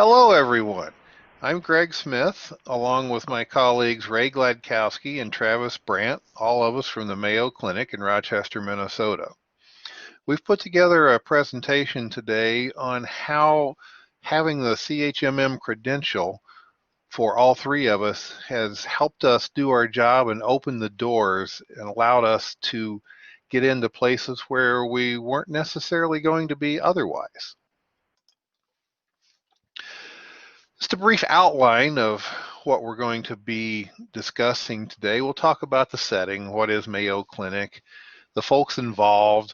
Hello, everyone. I'm Greg Smith, along with my colleagues Ray Gladkowski and Travis Brandt, all of us from the Mayo Clinic in Rochester, Minnesota. We've put together a presentation today on how having the CHMM credential for all three of us has helped us do our job and open the doors and allowed us to get into places where we weren't necessarily going to be otherwise. Just a brief outline of what we're going to be discussing today. We'll talk about the setting, what is Mayo Clinic, the folks involved,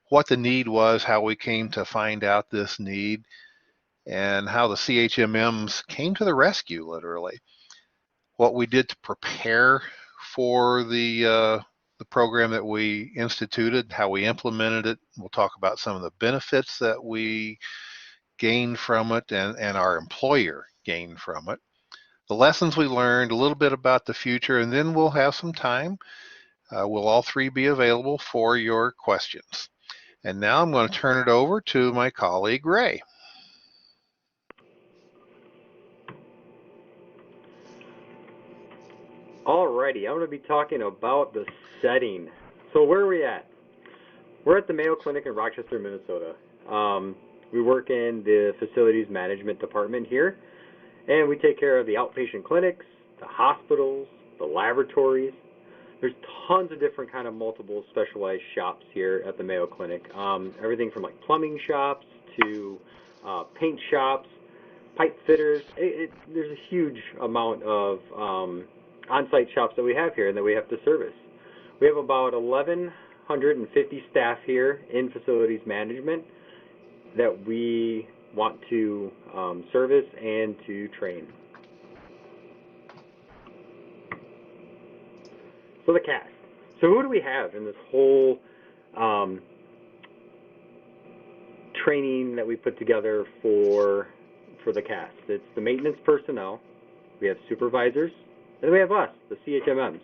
what the need was, how we came to find out this need, and how the CHMMs came to the rescue, literally. What we did to prepare for the program that we instituted, how we implemented it. We'll talk about some of the benefits that we gained from it and our employer gained from it, the lessons we learned, a little bit about the future, and then we'll have some time. We'll all three be available for your questions. And now I'm going to turn it over to my colleague, Ray. Alrighty, I'm going to be talking about the setting. So where are we at? We're at the Mayo Clinic in Rochester, Minnesota. We work in the facilities management department here, and we take care of the outpatient clinics, the hospitals, the laboratories. There's tons of different kind of multiple specialized shops here at the Mayo Clinic. Everything from like plumbing shops to paint shops, pipe fitters. There's a huge amount of on-site shops that we have here and that we have to service. We have about 1,150 staff here in facilities management that we want to service and to train. So the cast. So who do we have in this whole training that we put together for the cast? It's the maintenance personnel, we have supervisors, and we have us, the CHMMs.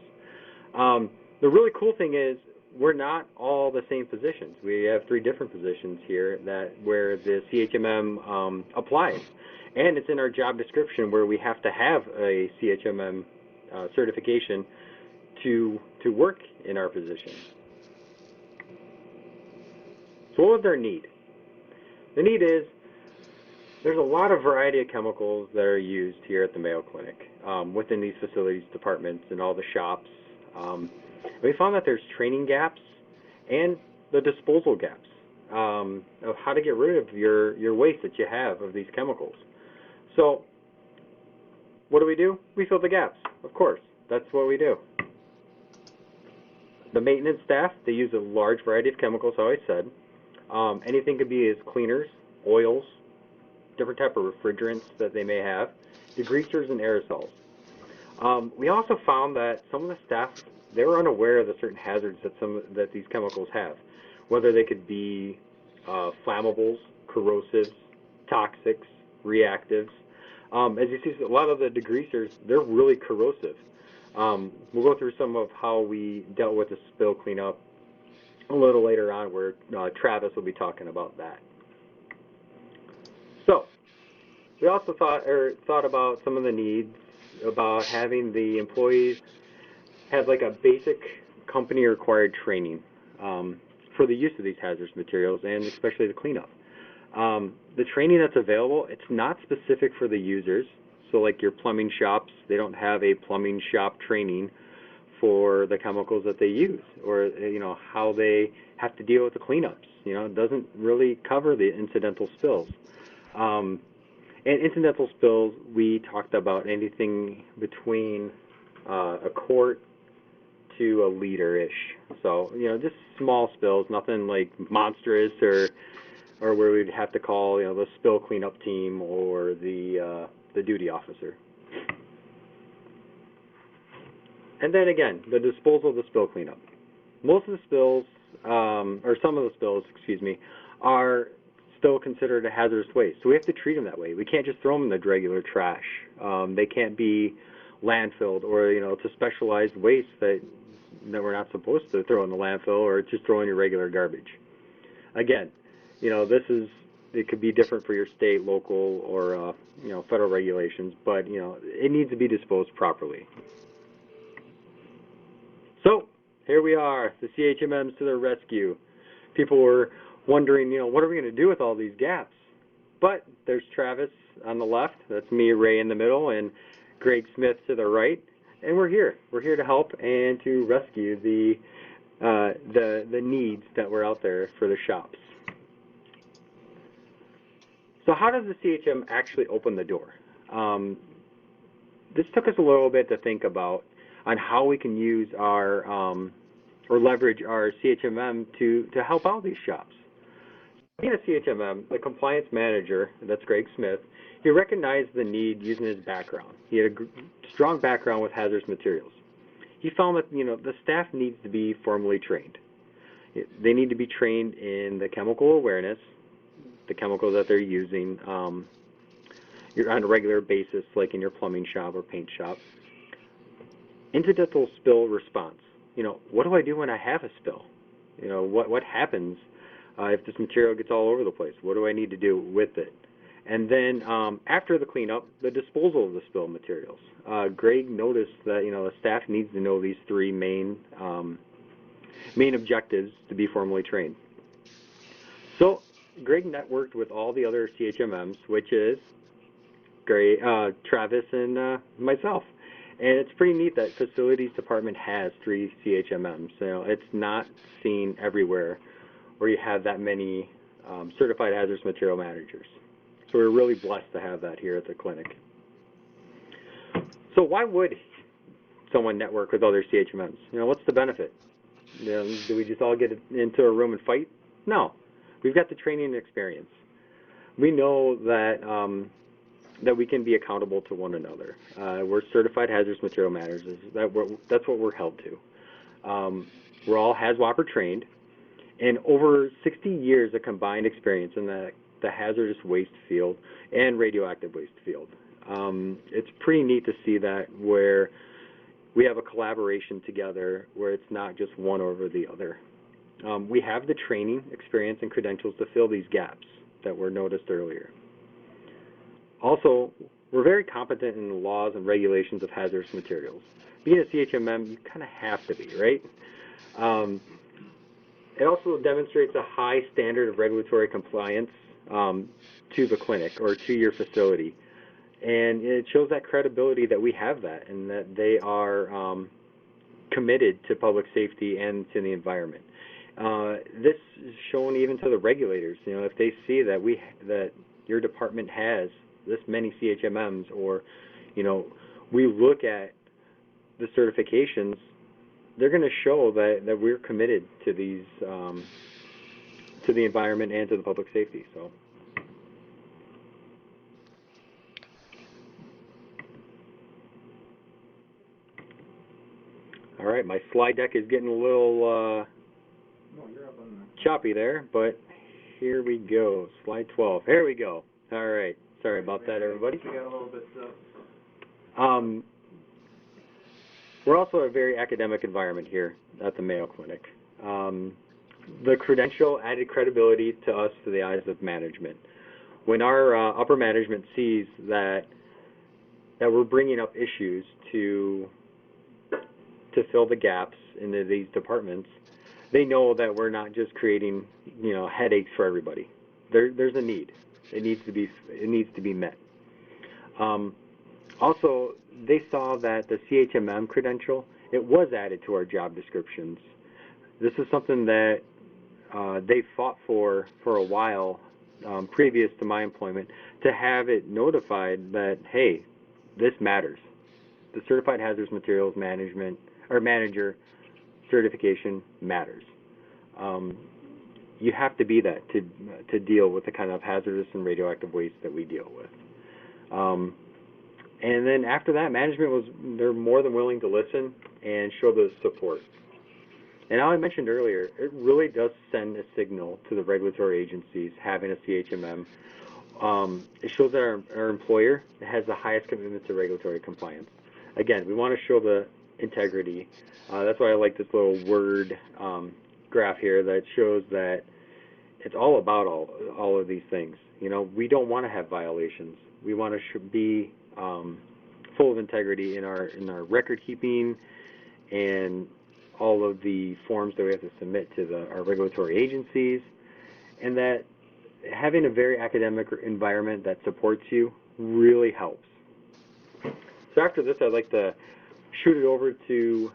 The really cool thing is we're not all the same positions. We have three different positions here where the CHMM applies. And it's in our job description where we have to have a CHMM certification to work in our position. So what was their need? The need is there's a lot of variety of chemicals that are used here at the Mayo Clinic within these facilities departments and all the shops. We found that there's training gaps and the disposal gaps of how to get rid of your waste that you have of these chemicals. So what do? We fill the gaps, of course. That's what we do. The maintenance staff, they use a large variety of chemicals, how I said. Anything could be as cleaners, oils, different type of refrigerants that they may have, degreasers and aerosols. We also found that some of the staff, they were unaware of the certain hazards that these chemicals have, whether they could be flammables, corrosives, toxics, reactives. As you see, a lot of the degreasers, they're really corrosive. We'll go through some of how we dealt with the spill cleanup a little later on, where Travis will be talking about that. So we also thought about some of the needs about having the employees have like a basic company required training for the use of these hazardous materials and especially the cleanup. The training that's available, it's not specific for the users. So like your plumbing shops, they don't have a plumbing shop training for the chemicals that they use, or how they have to deal with the cleanups. It doesn't really cover the incidental spills. And incidental spills, we talked about anything between a quart to a liter-ish. So, just small spills, nothing like monstrous or where we'd have to call, the spill cleanup team or the duty officer. And then again, the disposal of the spill cleanup. Most of the spills, or some of the spills, excuse me, are still considered a hazardous waste. So we have to treat them that way. We can't just throw them in the regular trash. They can't be landfilled or, to specialized waste that we're not supposed to throw in the landfill or just throw in your regular garbage. Again, this is it could be different for your state, local, or federal regulations, but it needs to be disposed properly. So here we are, the CHMMs to the rescue. People were wondering, what are we going to do with all these gaps? But there's Travis on the left, that's me, Ray in the middle, and Greg Smith to the right, and we're here. We're here to help and to rescue the needs that were out there for the shops. So how does the CHM actually open the door? This took us a little bit to think about on how we can use our or leverage our CHMM to help out these shops. Being a CHMM, the compliance manager, that's Greg Smith, he recognized the need using his background. He had a strong background with hazardous materials. He found that the staff needs to be formally trained. They need to be trained in the chemical awareness, the chemicals that they're using on a regular basis, like in your plumbing shop or paint shop. Incidental spill response. What do I do when I have a spill? What happens if this material gets all over the place? What do I need to do with it? And then after the cleanup, the disposal of the spill materials. Greg noticed that the staff needs to know these three main objectives to be formally trained. So Greg networked with all the other CHMMs, which is Travis and myself. And it's pretty neat that facilities department has 3 CHMMs. It's not seen everywhere where you have that many certified hazardous material managers. So we're really blessed to have that here at the clinic. So why would someone network with other CHMMs? What's the benefit? Do we just all get into a room and fight? No. We've got the training and experience. We know that that we can be accountable to one another. We're certified hazardous material managers. That's what we're held to. We're all HAZWOPER trained, and over 60 years of combined experience in the hazardous waste field and radioactive waste field. It's pretty neat to see that where we have a collaboration together where it's not just one over the other. We have the training, experience, and credentials to fill these gaps that were noticed earlier. Also, we're very competent in the laws and regulations of hazardous materials. Being a CHMM, you kind of have to be, right? It also demonstrates a high standard of regulatory compliance to the clinic or to your facility. And it shows that credibility that we have that and that they are committed to public safety and to the environment. This is shown even to the regulators. If they see that that your department has this many CHMMs, or we look at the certifications, they're going to show that we're committed to these to the environment and to the public safety. So. All right, my slide deck is getting a little choppy there, but here we go. Slide 12. Here we go. All right. Sorry about that, everybody. We're also a very academic environment here at the Mayo Clinic. The credential added credibility to us to the eyes of management. When our upper management sees that we're bringing up issues to fill the gaps into these departments, they know that we're not just creating headaches for everybody. There's a need. It needs to be met. Also, they saw that the CHMM credential, it was added to our job descriptions. This is something that they fought for a while previous to my employment, to have it notified that, hey, this matters. The Certified Hazardous Materials Management or Manager certification matters. You have to be that to deal with the kind of hazardous and radioactive waste that we deal with. And then after that, management they're more than willing to listen and show the support. And how I mentioned earlier, it really does send a signal to the regulatory agencies having a CHMM. It shows that our employer has the highest commitment to regulatory compliance. Again, we want to show the integrity. That's why I like this little word graph here that shows that it's all about all of these things. You know, we don't want to have violations. We want to be full of integrity in our record keeping and all of the forms that we have to submit to our regulatory agencies, and that having a very academic environment that supports you really helps. So after this, I'd like to shoot it over to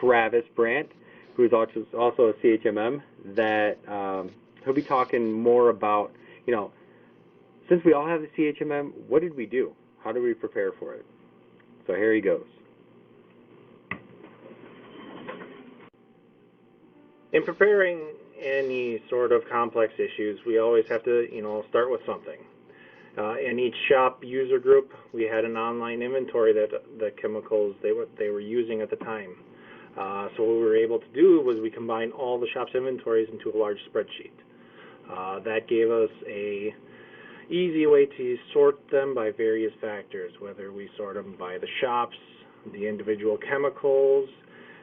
Travis Brandt, who is also a CHMM, that he'll be talking more about, you know, since we all have the CHMM, what did we do? How do we prepare for it? So here he goes. In preparing any sort of complex issues, we always have to, start with something. In each shop user group, we had an online inventory that the chemicals they were using at the time. So what we were able to do was we combined all the shop's inventories into a large spreadsheet. That gave us a easy way to sort them by various factors, whether we sort them by the shops, the individual chemicals,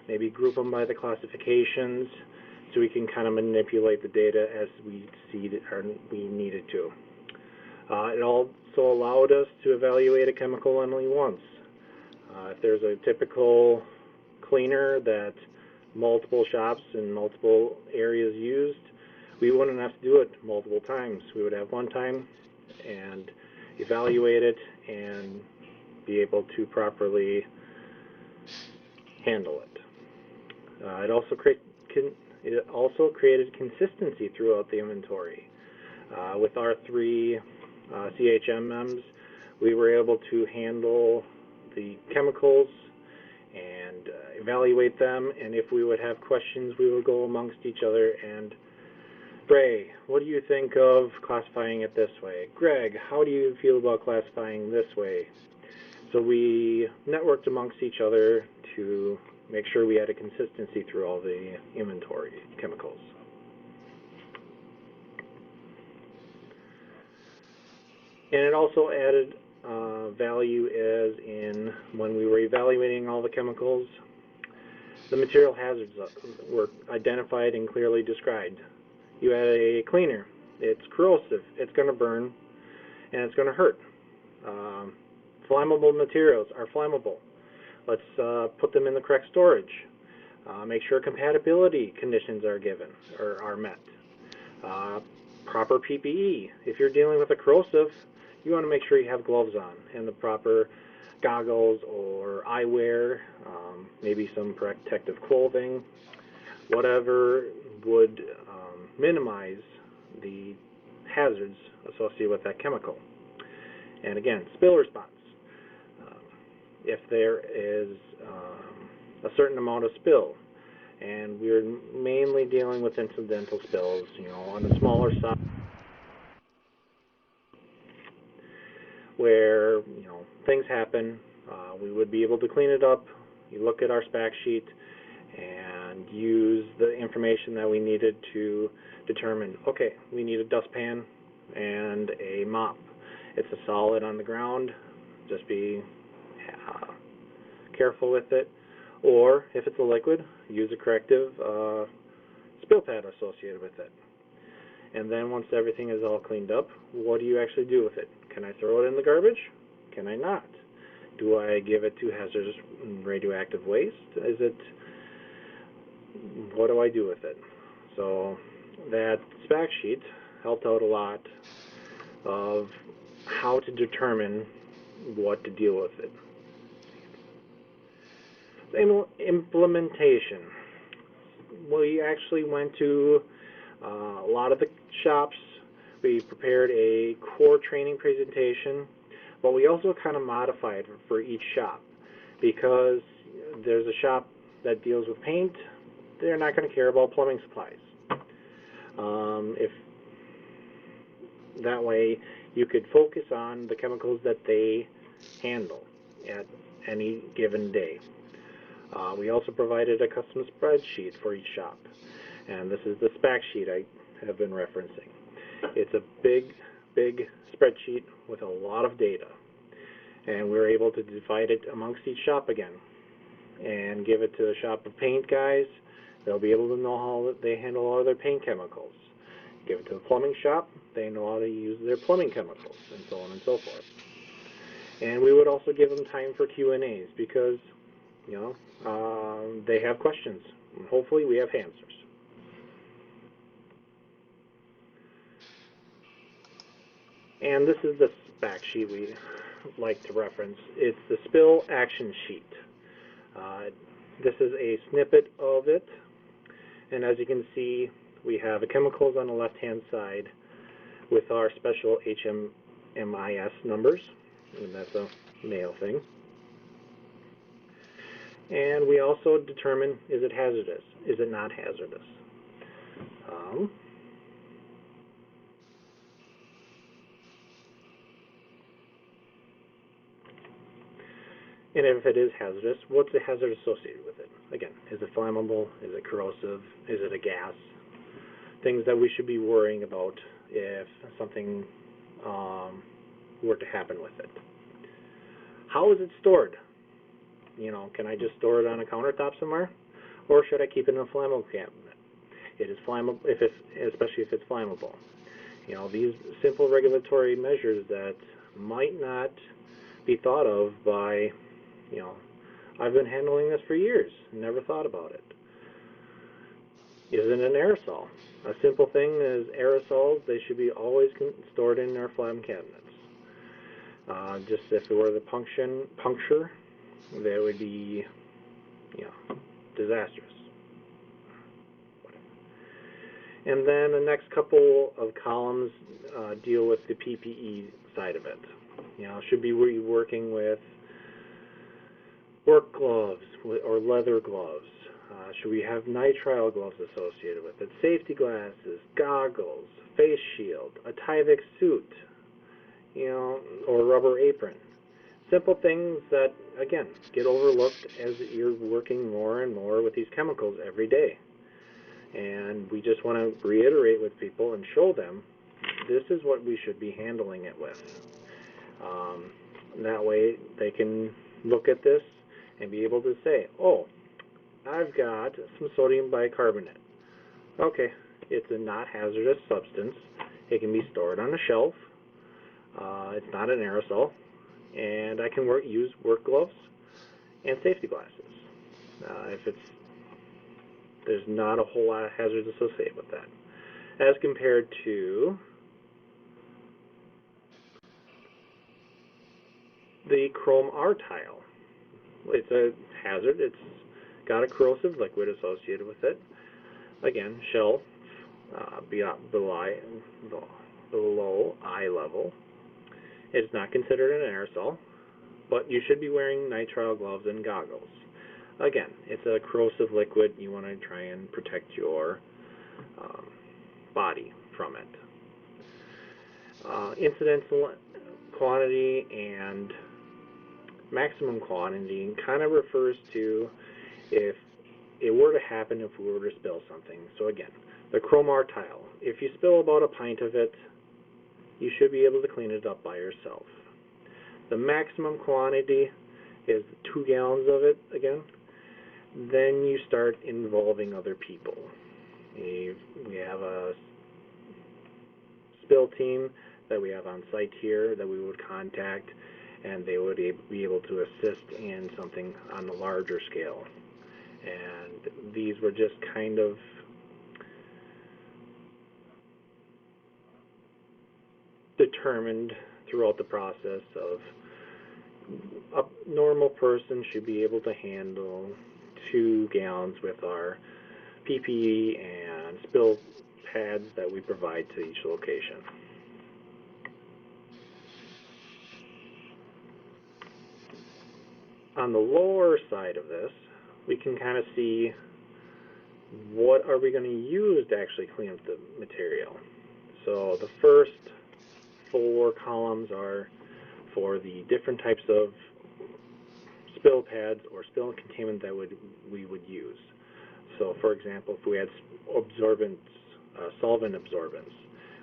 maybe group them by the classifications, so we can kind of manipulate the data as we see it or we needed to. It also allowed us to evaluate a chemical only once. If there's a typical cleaner that multiple shops and multiple areas used, we wouldn't have to do it multiple times. We would have one time and evaluate it and be able to properly handle it. It also created consistency throughout the inventory. With our three CHMMs, we were able to handle the chemicals and evaluate them, and if we would have questions, we would go amongst each other and, Ray, what do you think of classifying it this way? Greg, how do you feel about classifying this way? So we networked amongst each other to make sure we had a consistency through all the inventory chemicals. And it also added value as in when we were evaluating all the chemicals, the material hazards were identified and clearly described. You had a cleaner, it's corrosive, it's going to burn, and it's going to hurt. Flammable materials are flammable. Let's put them in the correct storage. Make sure compatibility conditions are given or are met. Proper PPE. If you're dealing with a corrosive, you want to make sure you have gloves on and the proper goggles or eyewear, maybe some protective clothing, whatever would minimize the hazards associated with that chemical. And again, spill response. If there is a certain amount of spill, and we're mainly dealing with incidental spills, on the smaller side, where things happen, we would be able to clean it up. You look at our spec sheet and use the information that we needed to determine, okay, we need a dustpan and a mop. It's a solid on the ground, just be careful with it. Or if it's a liquid, use a corrective spill pad associated with it. And then once everything is all cleaned up, what do you actually do with it? Can I throw it in the garbage? Can I not? Do I give it to hazardous radioactive waste? What do I do with it? So that spec sheet helped out a lot of how to determine what to deal with it. Implementation. We actually went to a lot of the shops. We prepared a core training presentation, but we also kind of modified for each shop, because there's a shop that deals with paint. They're not going to care about plumbing supplies. If that way, you could focus on the chemicals that they handle at any given day. We also provided a custom spreadsheet for each shop, and this is the spec sheet I have been referencing. It's a big spreadsheet with a lot of data, and we were able to divide it amongst each shop again and give it to the shop of paint guys. They'll be able to know how they handle all their paint chemicals. Give it to the plumbing shop. They know how to use their plumbing chemicals, and so on and so forth. And we would also give them time for Q&As because, they have questions. And hopefully we have answers. And this is the spec sheet we like to reference. It's the spill action sheet. This is a snippet of it. And as you can see, we have the chemicals on the left-hand side with our special HMMIS numbers. And that's a male thing. And we also determine, is it hazardous? Is it not hazardous? And if it is hazardous, what's the hazard associated with it? Again, is it flammable? Is it corrosive? Is it a gas? Things that we should be worrying about if something were to happen with it. How is it stored? Can I just store it on a countertop somewhere? Or should I keep it in a flammable cabinet? It is flammable, especially if it's flammable. These simple regulatory measures that might not be thought of by, I've been handling this for years, never thought about it. Is it an aerosol? A simple thing is aerosols, they should be always stored in our flam cabinets. Just if it were the puncture, that would be, disastrous. And then the next couple of columns deal with the PPE side of it. Should be working with work gloves or leather gloves. Should we have nitrile gloves associated with it? Safety glasses, goggles, face shield, a Tyvek suit, or rubber apron. Simple things that, again, get overlooked as you're working more and more with these chemicals every day. And we just want to reiterate with people and show them this is what we should be handling it with. That way they can look at this and be able to say, oh, I've got some sodium bicarbonate. Okay, it's a not hazardous substance. It can be stored on a shelf. It's not an aerosol. And I can use work gloves and safety glasses. There's not a whole lot of hazards associated with that. As compared to the chrome R tile. It's a hazard. It's got a corrosive liquid associated with it. Again, shelf below eye level. It's not considered an aerosol, but you should be wearing nitrile gloves and goggles. Again, it's a corrosive liquid. You want to try and protect your body from it. Incidental quantity and maximum quantity kind of refers to if it were to happen if we were to spill something. So again, the chrome R tile, if you spill about a pint of it, you should be able to clean it up by yourself. The maximum quantity is 2 gallons of it again. Then you start involving other people. We have a spill team that we have on site here that we would contact, and they would be able to assist in something on a larger scale. And these were just kind of determined throughout the process of a normal person should be able to handle 2 gallons with our PPE and spill pads that we provide to each location. On the lower side of this, we can kind of see what are we going to use to actually clean up the material. So the first 4 columns are for the different types of spill pads or spill containment that we would use. So for example, if we had solvent absorbents,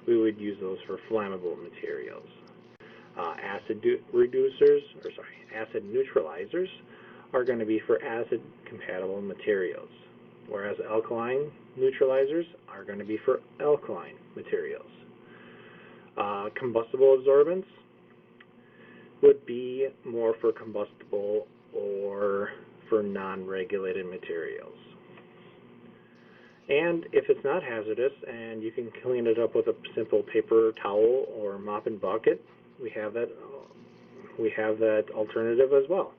we would use those for flammable materials. Acid neutralizers are going to be for acid compatible materials, whereas alkaline neutralizers are going to be for alkaline materials. Combustible absorbents would be more for combustible or for non-regulated materials. And if it's not hazardous and you can clean it up with a simple paper towel or mop and bucket, we have that alternative as well.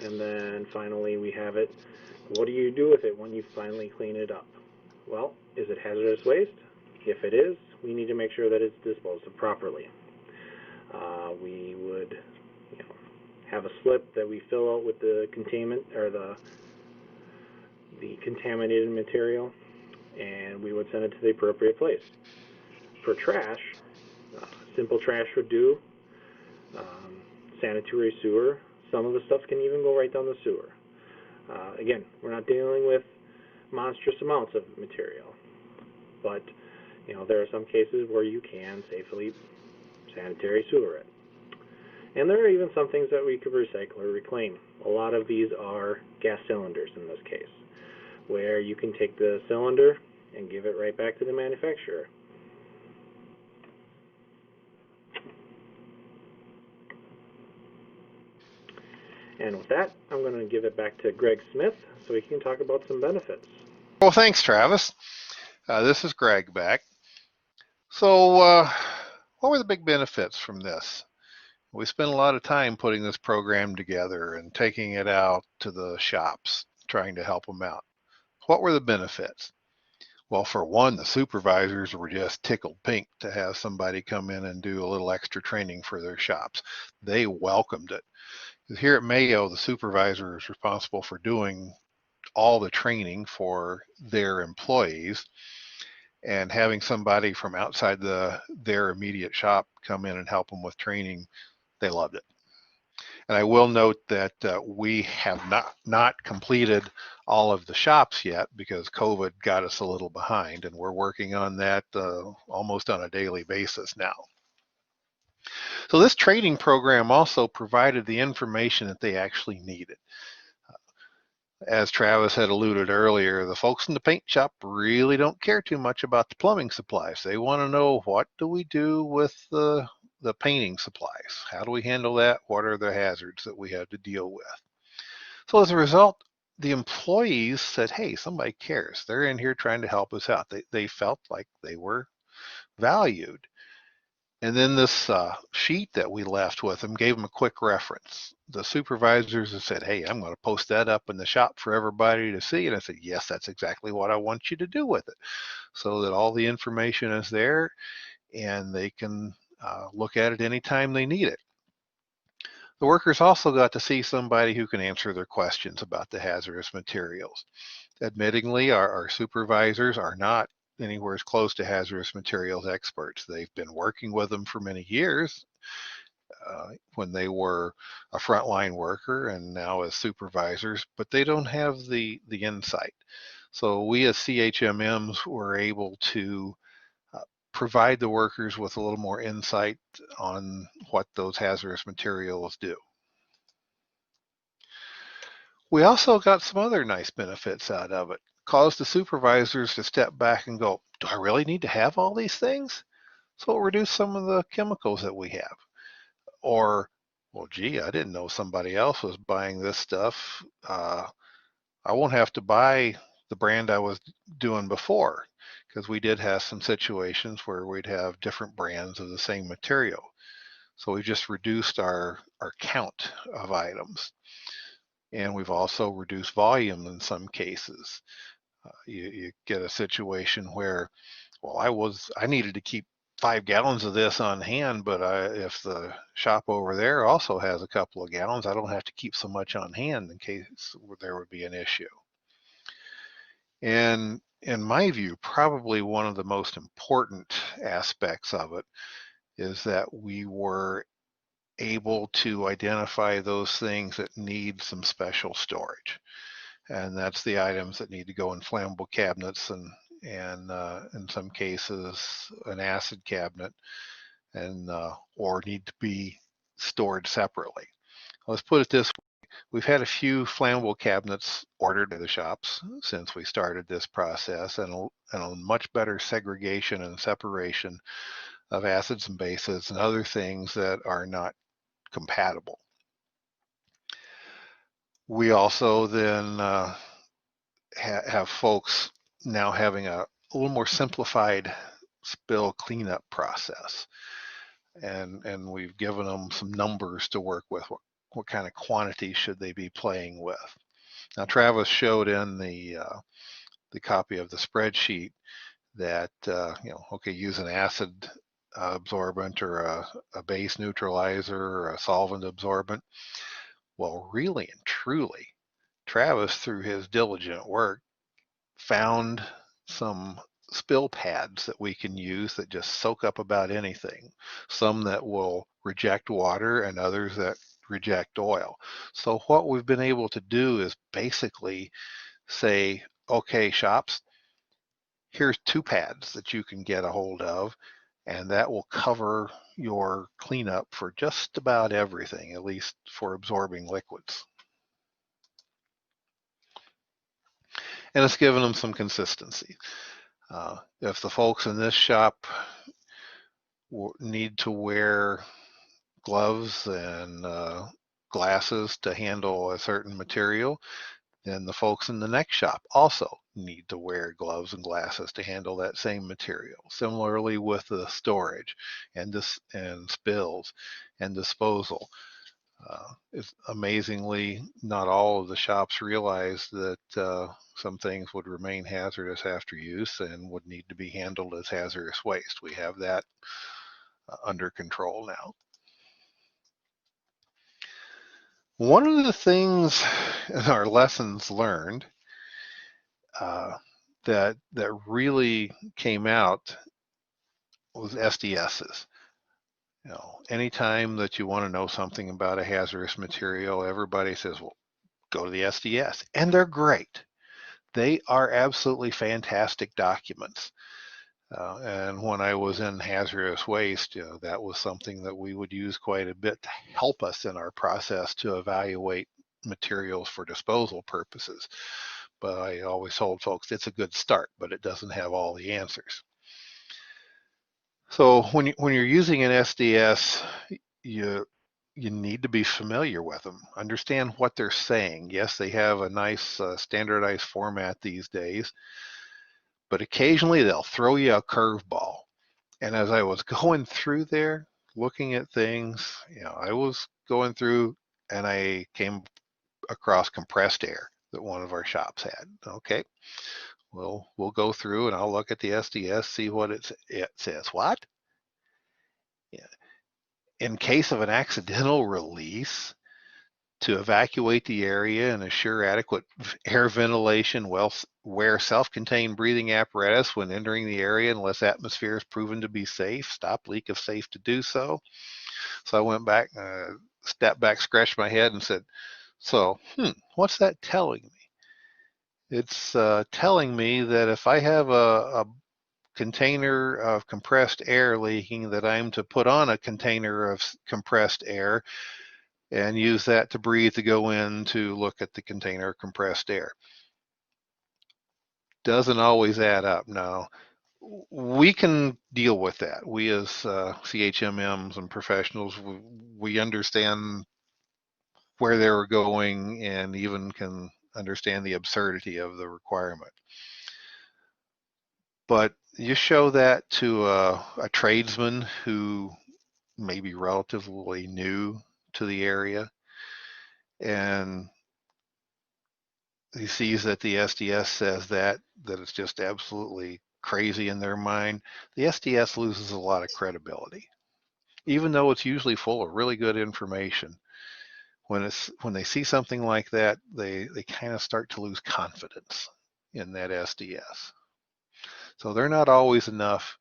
And then finally we have it, what do you do with it when you finally clean it up? Well, is it hazardous waste? If it is, we need to make sure that it's disposed of properly. We would have a slip that we fill out with the containment or the contaminated material, and we would send it to the appropriate place. For trash, simple trash would do. Sanitary sewer, some of the stuff can even go right down the sewer. Again, we're not dealing with monstrous amounts of material, but there are some cases where you can safely sanitary sewer it. And there are even some things that we could recycle or reclaim. A lot of these are gas cylinders in this case, where you can take the cylinder and give it right back to the manufacturer. And with that, I'm going to give it back to Greg Smith so he can talk about some benefits. Well, thanks, Travis. This is Greg back. So what were the big benefits from this? We spent a lot of time putting this program together and taking it out to the shops, trying to help them out. What were the benefits? Well, for one, the supervisors were just tickled pink to have somebody come in and do a little extra training for their shops. They welcomed it. Here at Mayo, the supervisor is responsible for doing all the training for their employees, and having somebody from outside their immediate shop come in and help them with training, they loved it. And I will note that we have not completed all of the shops yet because COVID got us a little behind, and we're working on that almost on a daily basis now. So this training program also provided the information that they actually needed. As Travis had alluded earlier, the folks in the paint shop really don't care too much about the plumbing supplies. They want to know, what do we do with the painting supplies? How do we handle that? What are the hazards that we have to deal with? So as a result, the employees said, hey, somebody cares. They're in here trying to help us out. They felt like they were valued. And then this sheet that we left with them gave them a quick reference. The supervisors have said, hey, I'm going to post that up in the shop for everybody to see. And I said, yes, that's exactly what I want you to do with it, so that all the information is there and they can look at it anytime they need it. The workers also got to see somebody who can answer their questions about the hazardous materials. Admittingly, our supervisors are not anywhere as close to hazardous materials experts. They've been working with them for many years when they were a frontline worker and now as supervisors, but they don't have the insight. So we as CHMMs were able to provide the workers with a little more insight on what those hazardous materials do. We also got some other nice benefits out of it. Caused the supervisors to step back and go, do I really need to have all these things? So it reduced some of the chemicals that we have. Or, well, gee, I didn't know somebody else was buying this stuff. I won't have to buy the brand I was doing before, because we did have some situations where we'd have different brands of the same material. So we just reduced our count of items. And we've also reduced volume in some cases. You get a situation where, well, I needed to keep 5 gallons of this on hand, but if the shop over there also has a couple of gallons, I don't have to keep so much on hand in case there would be an issue. And in my view, probably one of the most important aspects of it is that we were able to identify those things that need some special storage. And that's the items that need to go in flammable cabinets and in some cases an acid cabinet, and or need to be stored separately. Let's put it this way. we've had a few flammable cabinets ordered by the shops since we started this process, and a much better segregation and separation of acids and bases and other things that are not compatible. We also then have folks now having a little more simplified spill cleanup process, and we've given them some numbers to work with. What kind of quantity should they be playing with? Now, Travis showed in the copy of the spreadsheet that okay, use an acid absorbent or a base neutralizer or a solvent absorbent. Well, really and truly, Travis, through his diligent work, found some spill pads that we can use that just soak up about anything. Some that will reject water and others that reject oil. So what we've been able to do is basically say, okay, shops, here's 2 pads that you can get a hold of, and that will cover your cleanup for just about everything, at least for absorbing liquids. And it's given them some consistency. If the folks in this shop need to wear gloves and glasses to handle a certain material, then the folks in the next shop also need to wear gloves and glasses to handle that same material. Similarly with the storage and spills and disposal. It's amazingly, not all of the shops realize that some things would remain hazardous after use and would need to be handled as hazardous waste. We have that under control now. One of the things in our lessons learned that really came out was SDSs. Anytime that you want to know something about a hazardous material, everybody says, well, go to the SDS. And they're great. They are absolutely fantastic documents. And when I was in hazardous waste, that was something that we would use quite a bit to help us in our process to evaluate materials for disposal purposes. But I always told folks it's a good start, but it doesn't have all the answers. So when you're using an SDS, you need to be familiar with them, understand what they're saying. Yes, they have a nice standardized format these days, but occasionally they'll throw you a curveball. And as I was going through there, looking at things, I was going through and I came across compressed air that one of our shops had. Okay, well, we'll go through and I'll look at the SDS, see what it says. What? Yeah. In case of an accidental release, to evacuate the area and assure adequate air ventilation, wear self-contained breathing apparatus when entering the area unless atmosphere is proven to be safe. Stop leak if safe to do so. So I went back, stepped back, scratched my head and said, so, what's that telling me? It's telling me that if I have a container of compressed air leaking, that I'm to put on a container of compressed air and use that to breathe to go in to look at the container of compressed air. Doesn't always add up. Now, we can deal with that. We as CHMMs and professionals, we understand where they were going and even can understand the absurdity of the requirement. But you show that to a tradesman who may be relatively new to the area, and he sees that the SDS says that it's just absolutely crazy in their mind, the SDS loses a lot of credibility. Even though it's usually full of really good information, when they see something like that, they kind of start to lose confidence in that SDS. So they're not always enough.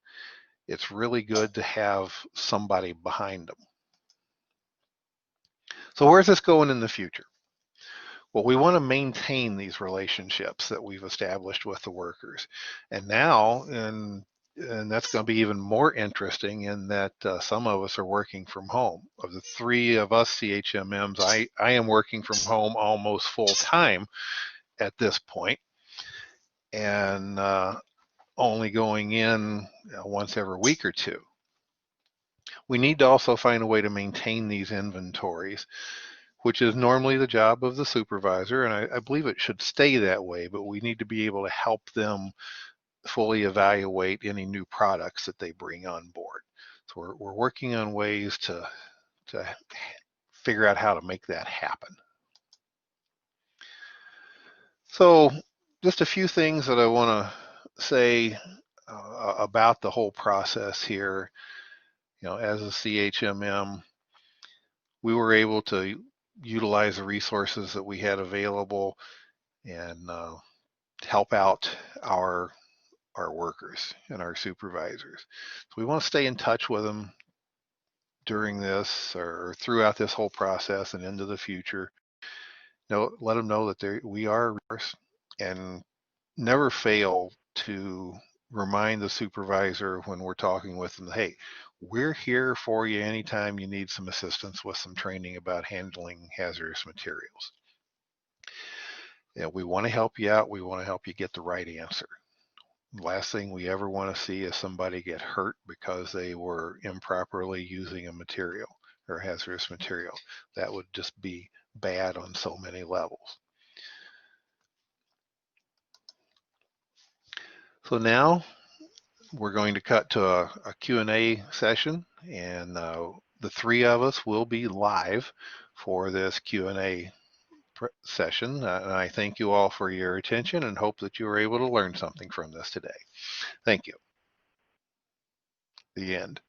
It's really good to have somebody behind them. So where's this going in the future? Well, we want to maintain these relationships that we've established with the workers. And now, in and that's going to be even more interesting in that some of us are working from home. Of the three of us CHMMs, I am working from home almost full time at this point, and only going in once every week or two. We need to also find a way to maintain these inventories, which is normally the job of the supervisor, and I believe it should stay that way, but we need to be able to help them fully evaluate any new products that they bring on board. So we're working on ways to figure out how to make that happen. So just a few things that I want to say about the whole process here. As a CHMM, we were able to utilize the resources that we had available and help out our workers and our supervisors. So we want to stay in touch with them during this or throughout this whole process and into the future. Let them know that we are, and never fail to remind the supervisor when we're talking with them, hey, we're here for you anytime you need some assistance with some training about handling hazardous materials. We want to help you out. We want to help you get the right answer. Last thing we ever want to see is somebody get hurt because they were improperly using a material or hazardous material. That would just be bad on so many levels. So now we're going to cut to a Q&A session, and the three of us will be live for this Q&A session. And I thank you all for your attention and hope that you were able to learn something from this today. Thank you. The end.